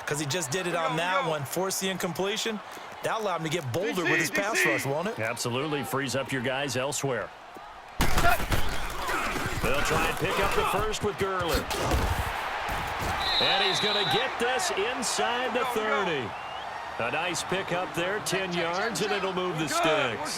because he just did it on that one. Force the incompletion. That'll allow him to get bolder with his pass rush, won't it? Absolutely. Frees up your guys elsewhere. They'll try and pick up the first with Gurley. And he's going to get this inside the 30. A nice pick up there, 10 yards, and it'll move the sticks.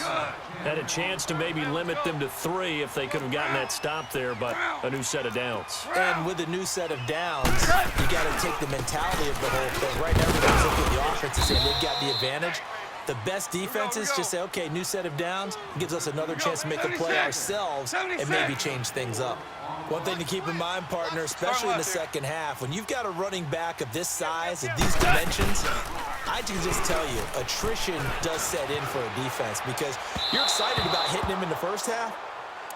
Had a chance to maybe limit them to 3 if they could have gotten that stop there, but a new set of downs. And with a new set of downs, you got to take the mentality of the whole thing. Right now, everybody's looking at the offense and saying they've got the advantage. The best defenses just say, okay, new set of downs, gives us another chance to make a play ourselves and maybe change things up. One thing to keep in mind, partner, especially in the second half, when you've got a running back of this size, of these dimensions, I can just tell you, attrition does set in for a defense because you're excited about hitting him in the first half.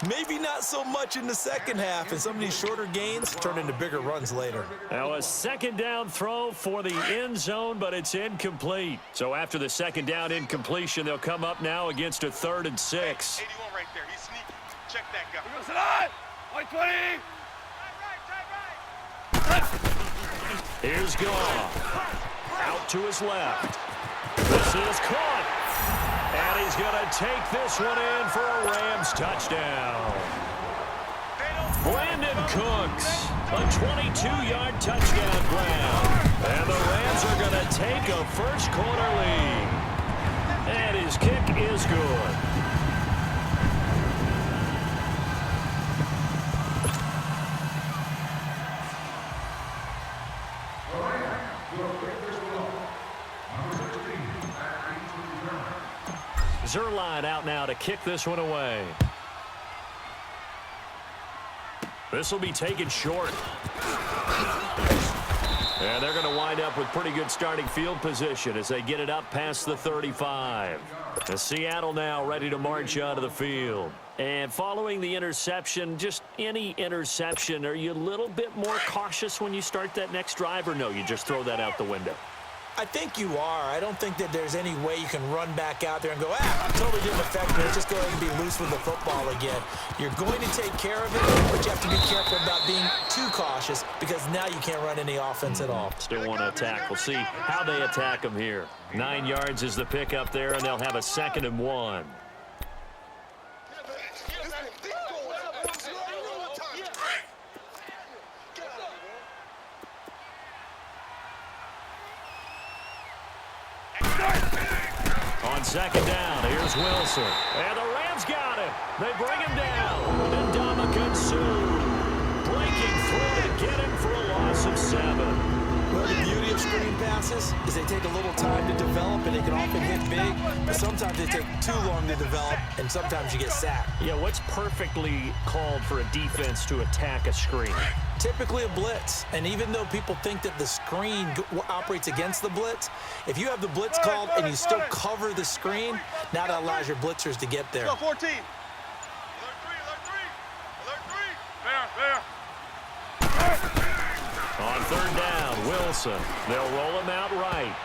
Maybe not so much in the second half, and some of these shorter gains turn into bigger runs later. Now a second down throw for the end zone, but it's incomplete. So after the second down incompletion, they'll come up now against a 3rd and 6. 81 right there. He's sneaky. Check that guy. 120. Here's Goff. Out to his left. This is caught. And he's going to take this one in for a Rams touchdown. Brandon Cooks, a 22-yard touchdown grab. And the Rams are going to take a first-quarter lead. And his kick is good. Zerline out now to kick this one away. This will be taken short. And they're going to wind up with pretty good starting field position as they get it up past the 35. The Seattle now ready to march out of the field. And following the interception, just any interception, are you a little bit more cautious when you start that next drive, or no, you just throw that out the window? I think you are. I don't think that there's any way you can run back out there and go, totally didn't affect me. Let's just go ahead and be loose with the football again. You're going to take care of it, but you have to be careful about being too cautious because now you can't run any offense at all. Still want to attack. We'll see how they attack them here. 9 yards is the pick up there, and they'll have a 2nd and 1. On 2nd down, here's Wilson. And the Rams got him. They bring him down. And Ndamukong Suh breaking through to get him for a loss of 7. Well, the beauty of screen passes is they take a little time to develop, and they can often hit big, but sometimes they take too long to develop, and sometimes you get sacked. Yeah, what's perfectly called for a defense to attack a screen? Typically a blitz, and even though people think that the screen operates against the blitz, if you have the blitz called and you still cover the screen, now that allows your blitzers to get there. Go 14. Alert 3. On 3rd down, Wilson. They'll roll him out right.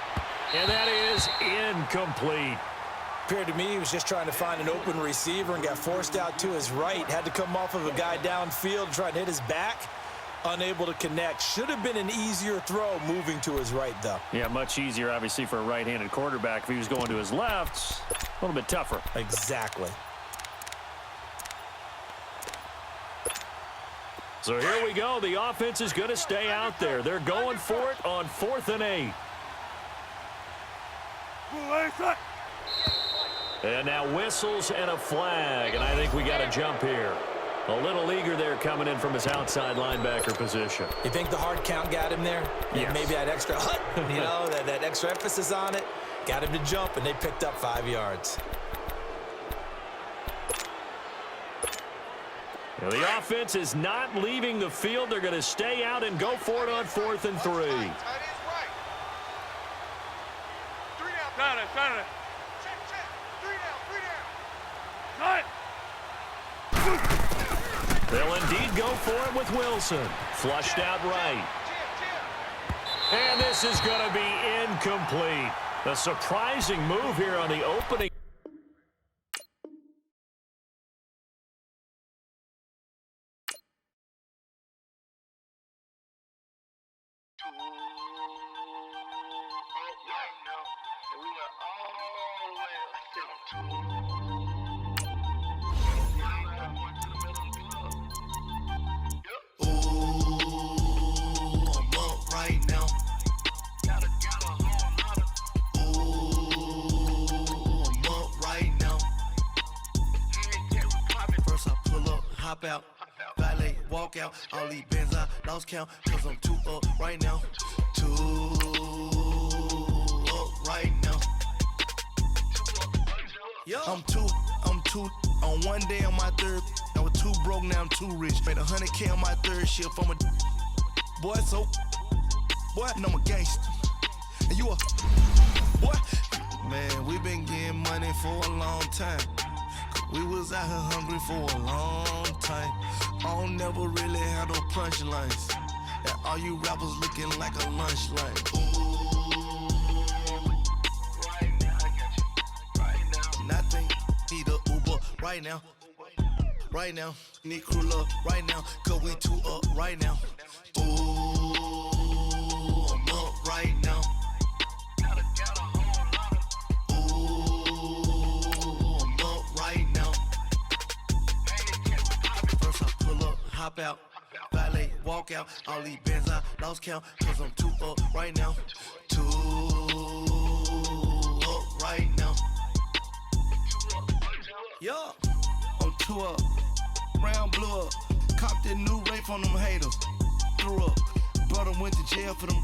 And that is incomplete. Appeared to me he was just trying to find an open receiver and got forced out to his right. Had to come off of a guy downfield and try and hit his back. Unable to connect. Should have been an easier throw moving to his right, though. Yeah, much easier, obviously, for a right-handed quarterback. If he was going to his left, a little bit tougher. Exactly. So here we go. The offense is going to stay out there. They're going for it on 4th and 8. And now whistles and a flag, and I think we got a jump here. A little eager there coming in from his outside linebacker position. You think the hard count got him there? Yes. Maybe that extra that extra emphasis on it got him to jump, and they picked up 5 yards. Now the offense is not leaving the field. They're going to stay out and go for it on 4th and 3. They'll indeed go for it with Wilson. Flushed out right. And this is going to be incomplete. A surprising move here on the opening. Hop out, valet, walk out, all these bands I lost count, cause I'm too up right now, too up right now. I'm too, on one day on my third, I was too broke, now I'm too rich, made 100K on my third shift, I'm a boy, so, boy, and I'm a gangster, and you a, boy, man, we been getting money for a long time. We was out here hungry for a long time. I don't never really have no punchlines. And all you rappers looking like a lunch line. Ooh, right now, I got you. Right now, nothing. Need a Uber right now. Right now, need crew love right now. Cause we too up right now. Ooh, I'm up right now. Hop out, valet, walk out, all these bands I lost count, cause I'm too up right now, too up right now. Yeah, I'm too up, round blew up, copped that new rape on them haters, threw up, brother went to jail for them,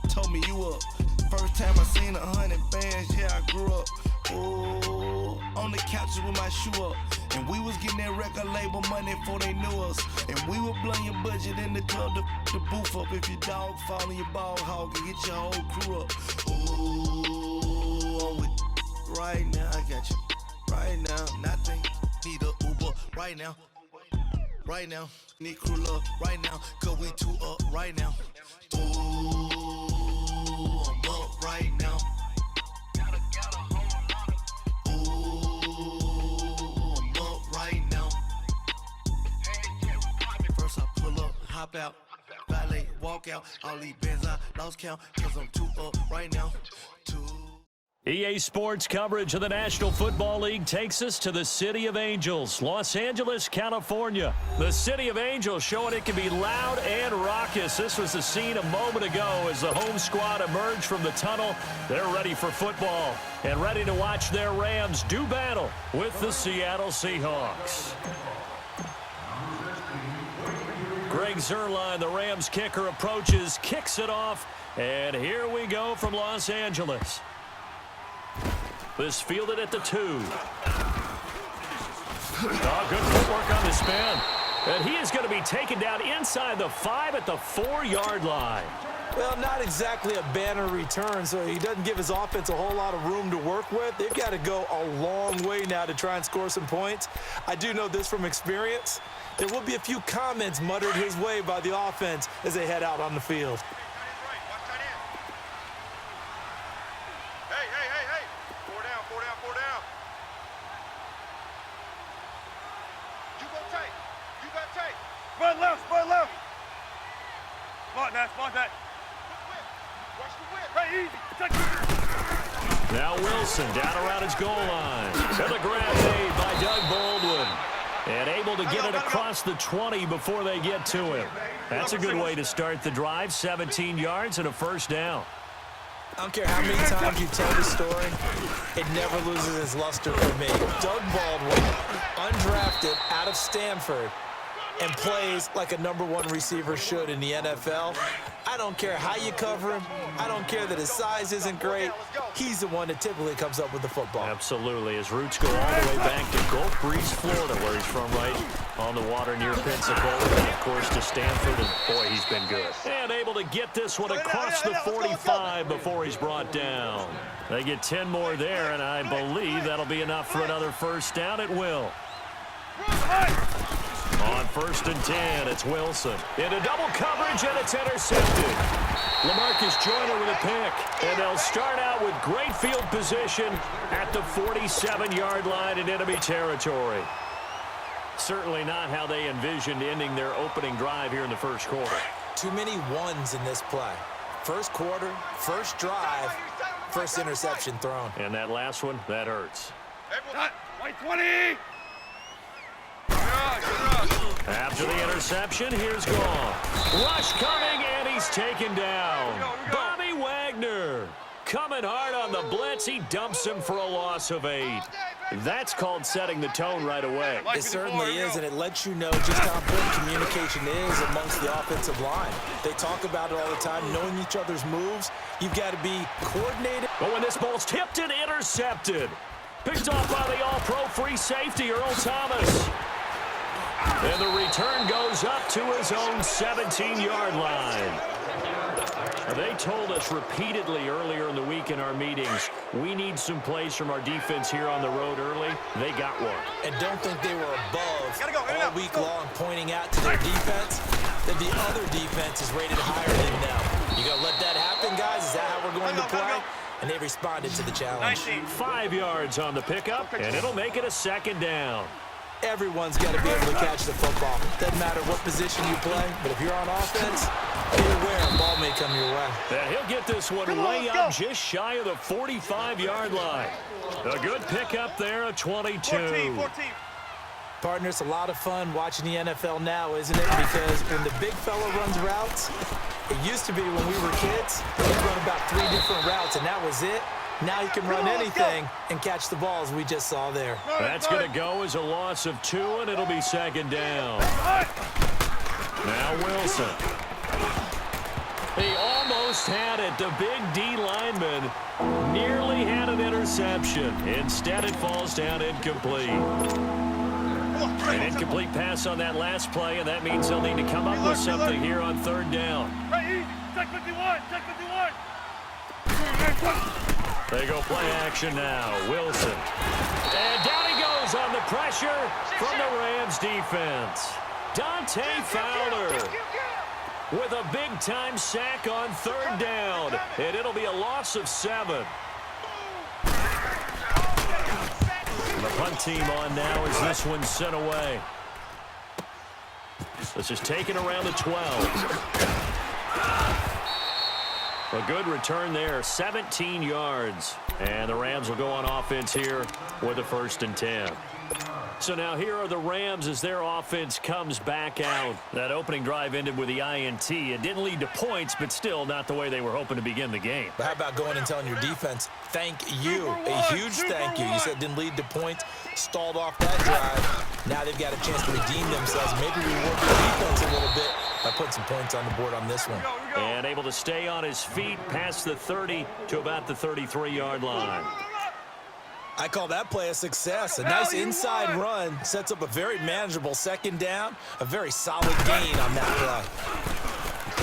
told me you up, first time I seen 100 bands, yeah I grew up, ooh, on the couches with my shoe up. And we was getting that record label money before they knew us. And we were blowing your budget in the club to boof up. If your dog fall in your ball hog and get your whole crew up. Ooh, I'm with right now, I got you. Right now, nothing. Need a Uber right now. Right now, need crew love right now. Cause we too up right now. Ooh, I'm up right now. Hop out, valet, walk out, all these bands I lost count, cause I'm too up right now, too. EA Sports coverage of the National Football League takes us to the City of Angels, Los Angeles, California. The City of Angels showing it can be loud and raucous. This was the scene a moment ago as the home squad emerged from the tunnel. They're ready for football and ready to watch their Rams do battle with the Seattle Seahawks. Greg Zuerlein, the Rams kicker, approaches, kicks it off, and here we go from Los Angeles. This fielded at the 2. Oh, good footwork on the spin. And he is going to be taken down inside the 5 at the 4-yard line. Well, not exactly a banner return, so he doesn't give his offense a whole lot of room to work with. They've got to go a long way now to try and score some points. I do know this from experience. There will be a few comments muttered his way by the offense as they head out on the field. Hey. 4 down. You got tight. Spot left. Spot that. Watch the whip. Hey, easy. Now Wilson down around his goal line. And the grab made by Doug Baldwin. And able to get it across the 20 before they get to him. That's a good way to start the drive. 17 yards and a first down. I don't care how many times you tell the story, it never loses its luster for me. Doug Baldwin, undrafted out of Stanford, and plays like a #1 receiver should in the NFL. I don't care how you cover him. I don't care that his size isn't great. He's the one that typically comes up with the football. Absolutely. His roots go all the way back to Gulf Breeze, Florida, where he's from, right on the water near Pensacola. And, of course, to Stanford. And, boy, he's been good. And able to get this one across the 45 before he's brought down. They get 10 more there, and I believe that'll be enough for another first down. It will. On 1st and 10, it's Wilson. Into double coverage, and it's intercepted. LaMarcus Joyner with a pick. And they'll start out with great field position at the 47-yard line in enemy territory. Certainly not how they envisioned ending their opening drive here in the first quarter. Too many ones in this play. First quarter, first drive, first interception thrown. And that last one, that hurts. White 20. After the interception, here's Goff. Rush coming, and he's taken down. Bobby Wagner coming hard on the blitz. He dumps him for a loss of 8. That's called setting the tone right away. It certainly is, and it lets you know just how important communication is amongst the offensive line. They talk about it all the time, knowing each other's moves. You've got to be coordinated. But when this ball's tipped and intercepted, picked off by the all-pro free safety, Earl Thomas. And the return goes up to his own 17-yard line. They told us repeatedly earlier in the week in our meetings, we need some plays from our defense here on the road early. They got one. And don't think they were above all week long pointing out to their defense that the other defense is rated higher than them. You going to let that happen, guys? Is that how we're going to play? And they responded to the challenge. 5 yards on the pickup, and it'll make it a 2nd down. Everyone's got to be able to catch the football. Doesn't matter what position you play, but if you're on offense, be aware a ball may come your way. And he'll get this one way up just shy of the 45-yard line. A good pickup there, a 22. 14. Partner, it's a lot of fun watching the NFL now, isn't it? Because when the big fella runs routes, it used to be when we were kids, he'd run about 3 different routes, and that was it. Now you can run anything and catch the balls we just saw there. That's going to go as a loss of 2, and it'll be 2nd down. Now Wilson. He almost had it. The big D lineman nearly had an interception. Instead, it falls down incomplete. An incomplete pass on that last play, and that means they'll need to come up with something here on 3rd down. Check 51. They go play action now. Wilson. And down he goes on the pressure from the Rams defense. Dante Fowler with a big-time sack on 3rd down. And it'll be a loss of 7. The punt team on now as this one's sent away. This is taken around the 12. A good return there, 17 yards. And the Rams will go on offense here with a 1st and 10. So now here are the Rams as their offense comes back out. That opening drive ended with the INT. It didn't lead to points, but still not the way they were hoping to begin the game. But how about going and telling your defense, thank you, a huge thank you. You said it didn't lead to points, stalled off that drive. Now they've got a chance to redeem themselves. Maybe reward the defense a little bit by putting some points on the board on this one. And able to stay on his feet past the 30 to about the 33-yard line. I call that play a success. A nice inside run sets up a very manageable 2nd down. A very solid gain on that play.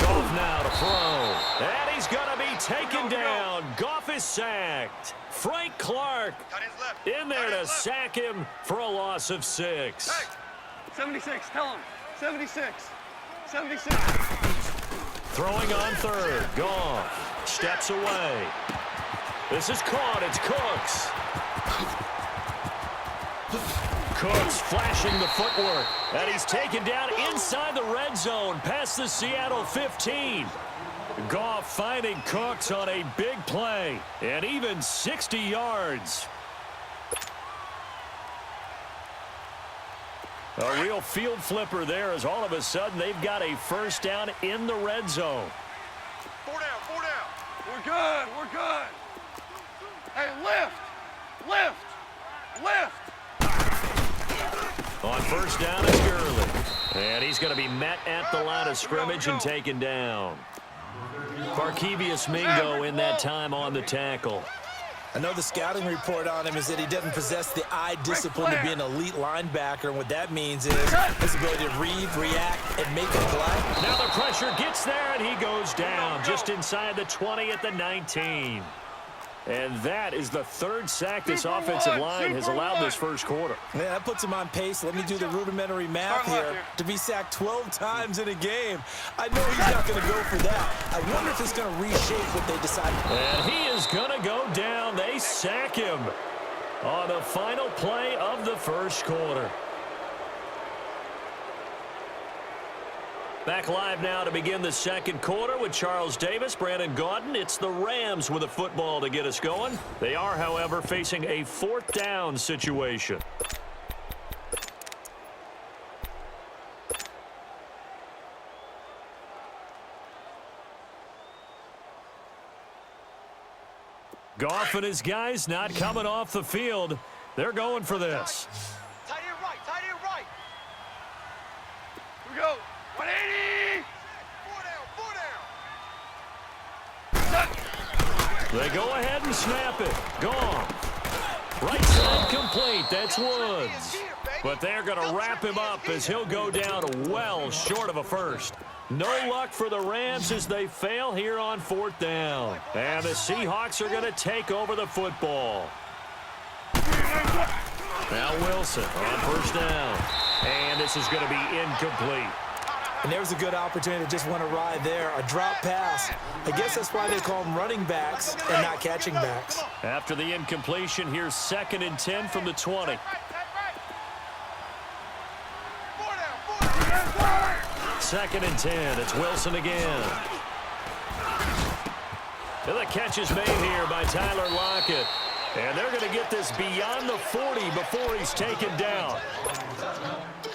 Goff now to throw. And he's going to be taken down. Goff is sacked. Frank Clark in there to sack him for a loss of 6. 76, tell him. 76. Throwing on 3rd. Goff steps away. This is caught. It's Cooks. Cooks flashing the footwork. And he's taken down inside the red zone past the Seattle 15. Goff finding Cooks on a big play. And even 60 yards. A real field flipper there as all of a sudden they've got a 1st down in the red zone. 4 down. We're good. Hey, lift. On 1st down is Gurley. And he's going to be met at the line of scrimmage and taken down. Barkevius Mingo in that time on the tackle. I know the scouting report on him is that he doesn't possess the eye discipline to be an elite linebacker, and what that means is his ability to read, react, and make a play. Now the pressure gets there, and he goes down just inside the 20 at the 19. And that is the 3rd sack this offensive line has allowed this 1st quarter. Yeah, that puts him on pace. Let me do the rudimentary math here. To be sacked 12 times in a game, I know he's not going to go for that. I wonder if it's going to reshape what they decide. And he is going to go down. They sack him on the final play of the 1st quarter. Back live now to begin the second quarter with Charles Davis, Brandon Gaudin. It's the Rams with a football to get us going. They are, however, facing a fourth down situation. Goff and his guys not coming off the field. They're going for this. Tight end right, tight end right. Here we go. 180. Four down. They go ahead and snap it. Gone. Right side complete. That's Woods. But they're going to wrap him up as he'll go down well short of a first. No luck for the Rams as they fail here on fourth down. And the Seahawks are going to take over the football. Now Wilson on first down. And this is going to be incomplete. And there was a good opportunity to just want to ride there. A drop pass. I guess that's why they call them running backs and not catching backs. After the incompletion, here's 2nd and 10 from the 20. Second and 10. It's Wilson again. And the catch is made here by Tyler Lockett. And they're going to get this beyond the 40 before he's taken down.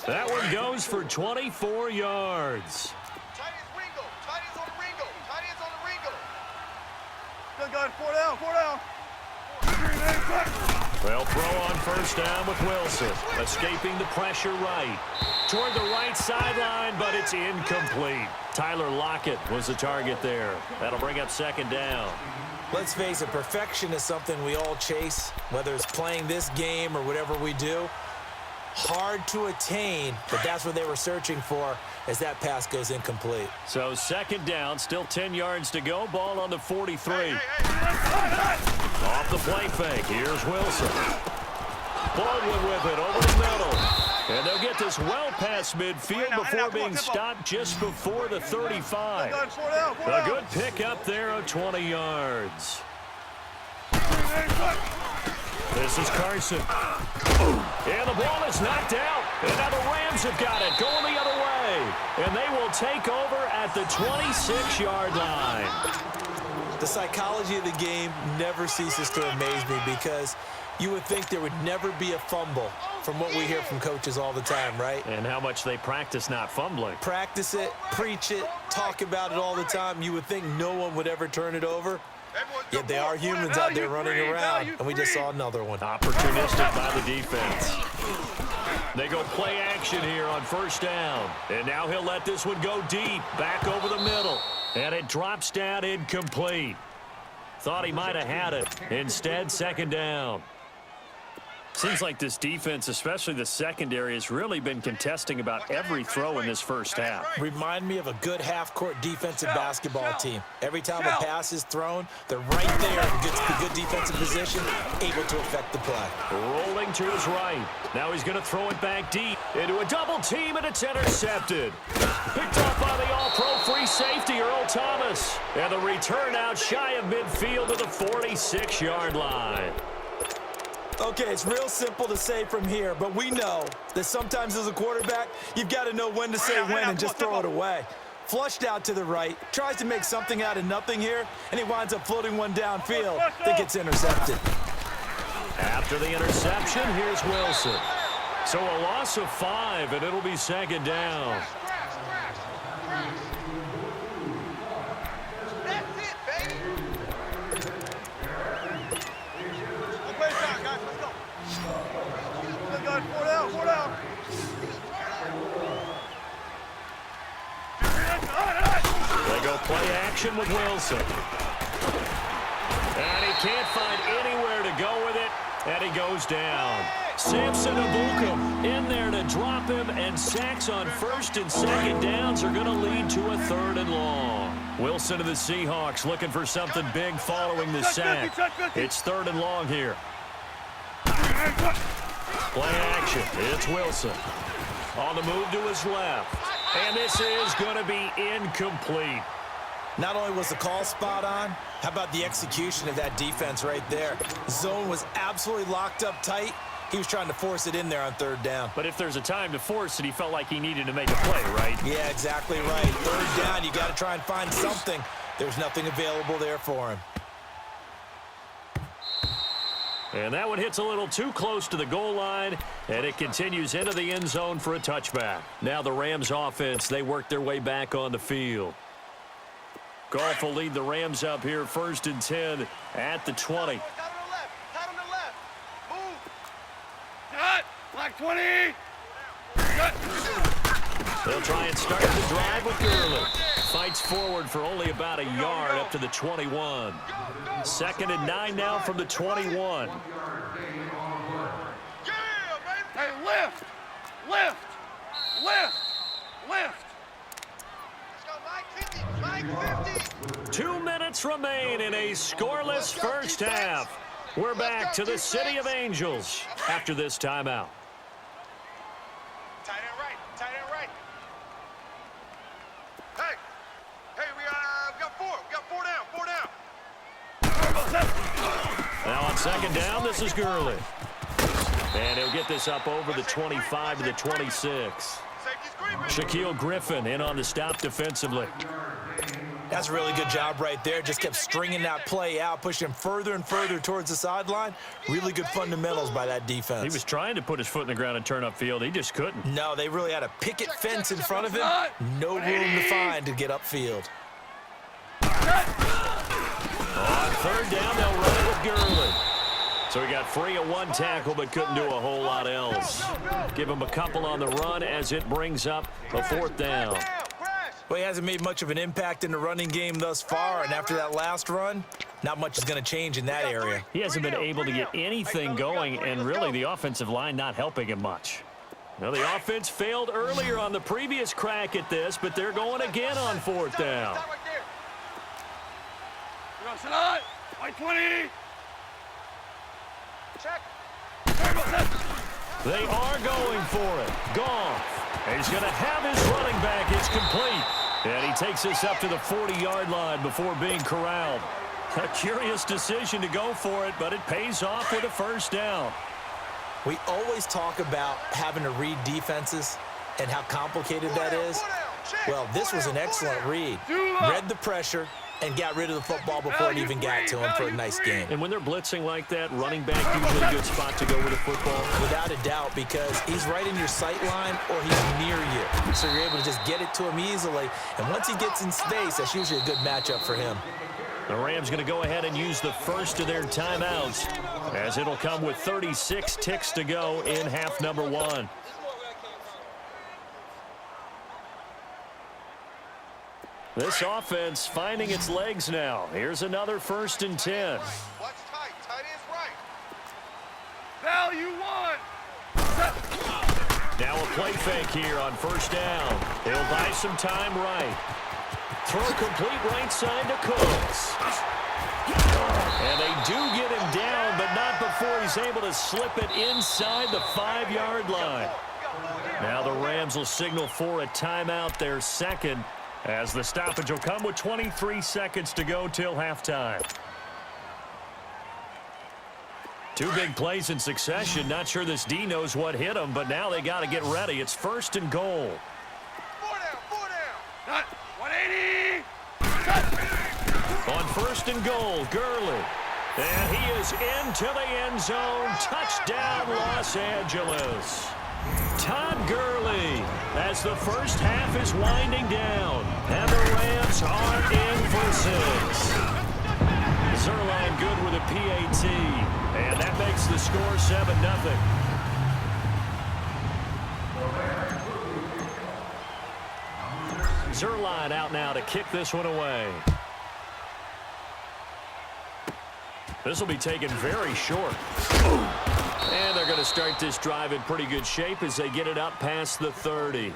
That one goes for 24 yards. Tight ends Ringo. Tight ends on the Ringo. Tight ends on the Ringo. Good guy, 4 down, 4 down. Well, throw on first down with Wilson. Escaping the pressure right. Toward the right sideline, but it's incomplete. Tyler Lockett was the target there. That'll bring up 2nd down. Let's face it, perfection is something we all chase, whether it's playing this game or whatever we do. Hard to attain, but that's what they were searching for as that pass goes incomplete. So 2nd down, still 10 yards to go. Ball on the 43. Off the play fake. Here's Wilson. Baldwin with it over the middle. And they'll get this well past midfield before being stopped just before the 35. A good pickup there of 20 yards. This is Carson. And the ball is knocked out. And now the Rams have got it going the other way. And they will take over at the 26-yard line. The psychology of the game never ceases to amaze me because you would think there would never be a fumble from what we hear from coaches all the time, right? And how much they practice not fumbling. Practice it, preach it, talk about it all the time. You would think no one would ever turn it over. Yet they are humans out there running around, and we just saw another one. Opportunistic by the defense. They go play action here on first down. And now he'll let this one go deep, back over the middle. And it drops down incomplete. Thought he might have had it. Instead, 2nd down. Seems like this defense, especially the secondary, has really been contesting about every throw in this first half. Remind me of a good half-court defensive basketball team. Every time a pass is thrown, they're right there in good defensive position, able to affect the play. Rolling to his right. Now he's going to throw it back deep into a double team, and it's intercepted. Picked up by the all-pro free safety, Earl Thomas. And the return out shy of midfield to the 46-yard line. Okay, it's real simple to say from here, but we know that sometimes as a quarterback, you've got to know when to say when and just throw it away. Flushed out to the right, tries to make something out of nothing here, and he winds up floating one downfield that gets intercepted. After the interception, here's Wilson. So a loss of 5, and it'll be 2nd down. They go play action with Wilson. And he can't find anywhere to go with it, and he goes down. Samson Abukum in there to drop him, and sacks on 1st and 2nd downs are going to lead to a 3rd and long. Wilson and the Seahawks looking for something big following the sack. It's 3rd and long here. Play action. It's Wilson. On the move to his left. And this is going to be incomplete. Not only was the call spot on, how about the execution of that defense right there? Zone was absolutely locked up tight, He was trying to force it in there on third down. But if there's a time to force it, he felt like he needed to make a play, right? Yeah, exactly right. Third down, you got to try and find something. There's nothing available there for him. And that one hits a little too close to the goal line, and it continues into the end zone for a touchback. Now the Rams offense, they work their way back on the field. Goff will lead the Rams up here 1st and 10 at the 20. Cut on the left. Cut on the left. Move. Cut. Black 20. Cut. They'll try and start the drive with Gurley. Fights forward for only about a yard up to the 21. 2nd and 9 now from the 21. Yeah, baby. Hey, lift. Lift. Lift. Lift. Let's go, Mike 50. Mike 50. 2 minutes remain in a scoreless first half. We're back to the City of Angels after this timeout. Tight end right. Tight end right. Hey. Hey, we got 4. We got 4 down. 4 down. Now on 2nd down, this is Gurley. And he'll get this up over the 25 to the 26. Shaquille Griffin in on the stop defensively. That's a really good job right there. Just kept stringing that play out, pushing him further and further towards the sideline. Really good fundamentals by that defense. He was trying to put his foot in the ground and turn upfield. He just couldn't. No, they really had a picket fence in front of him. No room to find to get upfield. On 3rd down, they'll run it with Gurley. So he got free of 1 tackle, but couldn't do a whole lot else. Give him a couple on the run as it brings up a 4th down. Well, he hasn't made much of an impact in the running game thus far, and after that last run, not much is going to change in that area. He hasn't been able to get anything going, and really the offensive line not helping him much. Now, the offense failed earlier on the previous crack at this, but they're going again on 4th down. White 20. Check. They are going for it. Goff. He's going to have his running back. It's complete. And he takes this up to the 40-yard line before being corralled. A curious decision to go for it, but it pays off with a 1st down. We always talk about having to read defenses and how complicated that is. Well, this was an excellent read. Read the pressure and got rid of the football before it even got to him for a nice game. And when they're blitzing like that, running back usually a good spot to go with the football. Without a doubt, because he's right in your sight line or he's near you. So you're able to just get it to him easily. And once he gets in space, that's usually a good matchup for him. The Rams going to go ahead and use the first of their timeouts, as it'll come with 36 ticks to go in half number 1. This offense finding its legs now. Here's another 1st and 10. Watch tight. Tight is right. Value 1. Now a play fake here on 1st down. He'll buy some time right. Throw complete right side to Cooks. And they do get him down, but not before he's able to slip it inside the 5-yard line. Now the Rams will signal for a timeout, their 2nd, as the stoppage will come with 23 seconds to go till halftime. 2 big plays in succession. Not sure this D knows what hit him, but now they got to get ready. It's 1st and goal. 4 down. 180. On 1st and goal, Gurley. And he is into the end zone. Touchdown, Los Angeles. Todd Gurley, as the first half is winding down, and the Rams are in for 6. Zerline good with a PAT, and that makes the score 7-0. Zerline out now to kick this one away. This will be taken very short. And they're going to start this drive in pretty good shape as they get it up past the 30.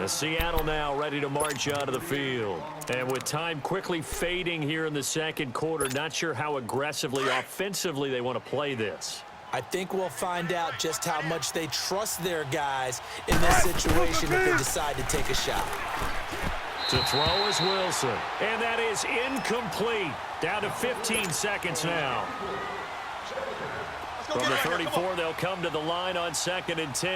Seattle now ready to march onto the field. And with time quickly fading here in the 2nd quarter, not sure how aggressively, offensively they want to play this. I think we'll find out just how much they trust their guys in this situation if they decide to take a shot. To throw is Wilson. And that is incomplete. Down to 15 seconds now. From the 34, they'll come to the line on 2nd and 10. So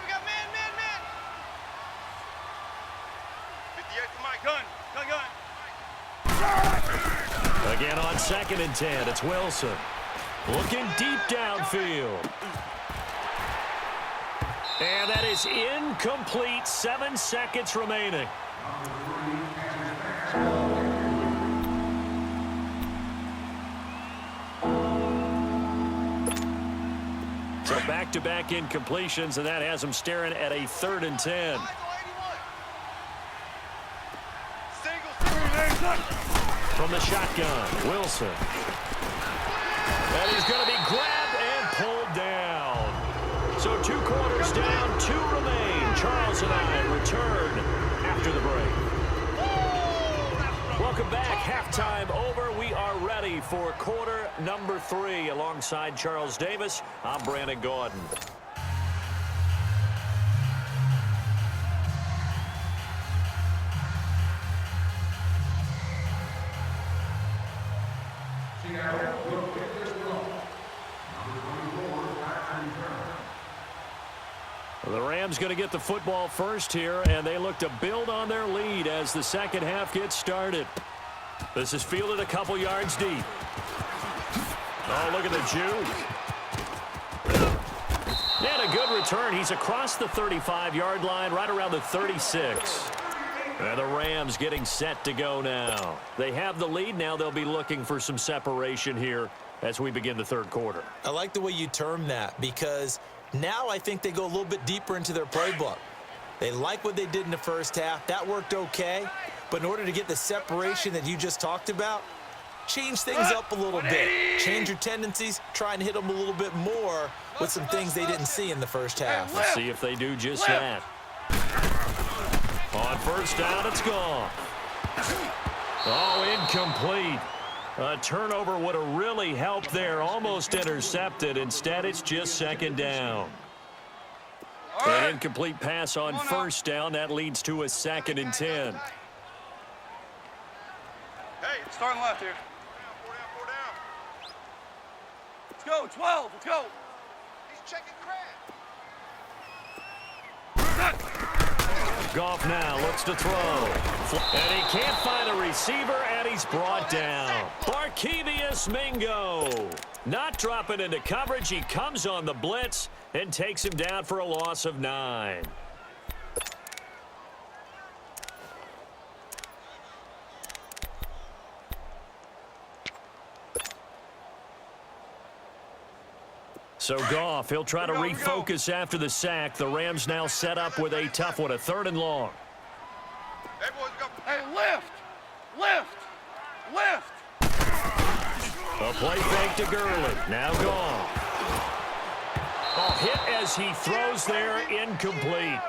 we got man. 58 to Mike. Gun. Again on 2nd and 10, it's Wilson. Looking deep downfield. And that is incomplete. 7 seconds remaining. So back-to-back incompletions, and that has them staring at a 3rd and 10. From the shotgun, Wilson. And he's going to be grabbed and pulled down. So 2 quarters down, 2 remain. Charles and I return after the break. Welcome back. Halftime over. We are ready for quarter number 3. Alongside Charles Davis, I'm Brandon Gordon. The Rams going to get the football first here, and they look to build on their lead as the second half gets started. This is fielded a couple yards deep. Oh, look at the juke. And a good return. He's across the 35-yard line, right around the 36. And the Rams getting set to go now. They have the lead. Now they'll be looking for some separation here as we begin the third quarter. I like the way you term that, because now I think they go a little bit deeper into their playbook. They like what they did in the first half. That worked okay. But in order to get the separation that you just talked about, change things up a little bit. Change your tendencies. Try and hit them a little bit more with some things they didn't see in the first half. Let's see if they do just that. On first down, it's gone. Oh, incomplete. A turnover would have really helped there. Almost intercepted. Instead, it's just second down. An incomplete pass on first down. That leads to a 2nd and 10. Hey, starting left here. 4 down. Let's go, 12. Let's go. He's checking Crab. Goff now looks to throw. And he can't find a receiver, and he's brought down. Barkevius Mingo. Not dropping into coverage. He comes on the blitz and takes him down for a loss of 9. So Goff, he'll try to refocus after the sack. The Rams now set up with a tough one, a 3rd and long. Hey, boys, go. Hey, lift. A play fake to Gurley. Now Goff. Oh, hit as he throws there, incomplete.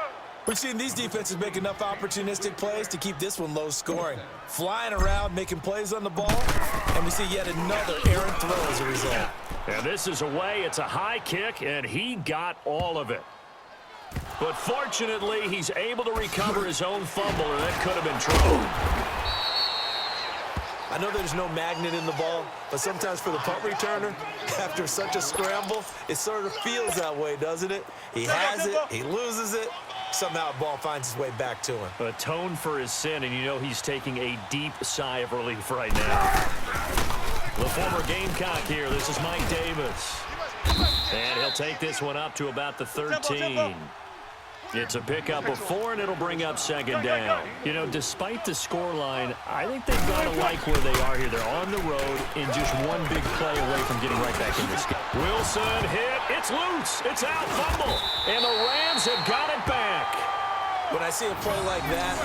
We've seen these defenses make enough opportunistic plays to keep this one low scoring. Flying around, making plays on the ball, and we see yet another errant throw as a result. And this is away. It's a high kick, and he got all of it. But fortunately, he's able to recover his own fumble, and that could have been trouble. I know there's no magnet in the ball, but sometimes for the punt returner, after such a scramble, it sort of feels that way, doesn't it? He has it, he loses it, somehow the ball finds its way back to him. Atone for his sin, and you know he's taking a deep sigh of relief right now. The former Gamecock here. This is Mike Davis. And he'll take this one up to about the 13. It's a pickup of 4, and it'll bring up second down. You know, despite the scoreline, I think they've got to like where they are here. They're on the road in just one big play away from getting right back in this game. Wilson hit. It's loose. It's out. Fumble. And the Rams have got it back. When I see a play like that,